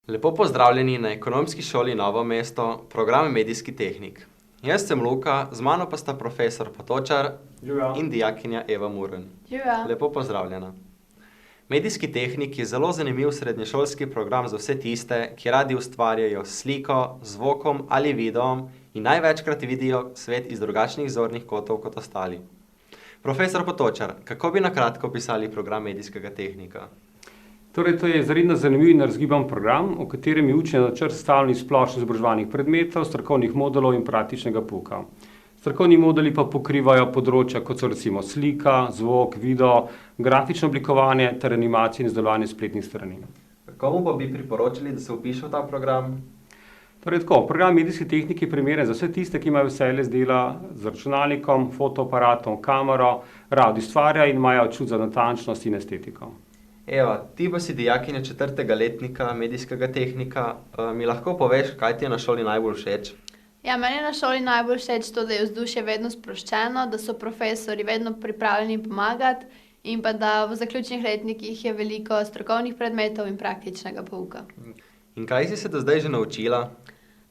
Lepo pozdravljeni na Ekonomski šoli Novo mesto, program Medijski tehnik. Jaz sem Luka, z mano pa sta profesor Potočar in dijakinja Eva Murn. Lepo pozdravljena. Medijski tehnik je zelo zanimiv srednješolski program za vse tiste, ki radi ustvarjajo s sliko, zvokom ali videom in največkrat vidijo svet iz drugačnih zornih kotov kot ostali. Profesor Potočar, kako bi na kratko opisali program medijskega tehnika? Torej, to je izredno zanimiv in razgiban program, v katerem je učni načrt sestavljen iz splošno izobraževalnih predmetov, strokovnih modulov in praktičnega pouka. Strokovni moduli pa pokrivajo področja, kot so recimo slika, zvok, video, grafično oblikovanje ter animacije in izdelovanje spletnih strani. Komu pa bi priporočili, da se vpiše v ta program? Torej tako, program medijske tehnike je primeren za vse tiste, ki imajo veselje z dela z računalnikom, fotoaparatom, kamero, radi ustvarjajo in imajo čut za natančnost in estetiko. Eva, ti pa si dijakinja 4. letnika medijskega tehnika. Mi lahko poveš, kaj ti je na šoli najbolj všeč? Ja, meni je na šoli najbolj všeč to, da je vzdušje vedno sproščeno, da so profesorji vedno pripravljeni pomagati in pa da v zaključnih letnikih je veliko strokovnih predmetov in praktičnega pouka. In kaj si se do zdaj že naučila?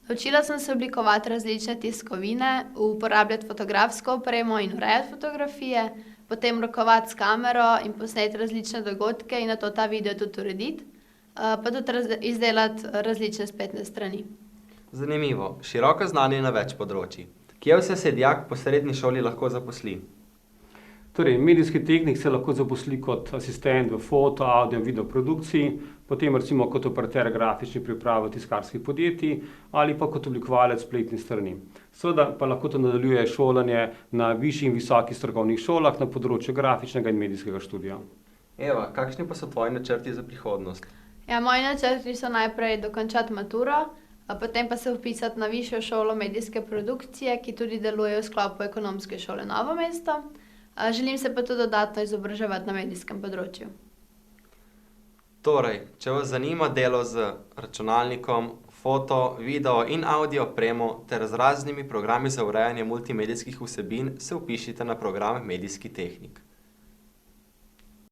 Naučila sem se oblikovati različne tiskovine, uporabljati fotografsko opremo in urejati fotografije, potem rokovati s kamero in posneti različne dogodke in nato ta video tudi urediti, pa tudi izdelati različne spletne strani. Zanimivo, široko znanje na več področji. Kje vse se dijak po srednji šoli lahko zaposli? Torej, medijski tehnik se lahko zaposli kot asistent v foto, audio in video produkciji, potem recimo kot operater grafičnih priprav tiskarskih podjetij ali pa kot oblikovalec spletnih strani. Seveda pa lahko to nadaljuje šolanje na višjih in visokih strokovnih šolah na področju grafičnega in medijskega študija. Eva, kakšni pa so tvoji načrti za prihodnost? Ja, moji načrti so najprej dokončati maturo, potem pa se vpisati na višjo šolo medijske produkcije, ki tudi deluje v sklopu Ekonomske šole Novo mesto. Želim se pa tudi dodatno izobraževati na medijskem področju. Torej, če vas zanima delo z računalnikom, foto, video in audio opremo ter z raznimi programi za urejanje multimedijskih vsebin, se vpišite na program Medijski tehnik.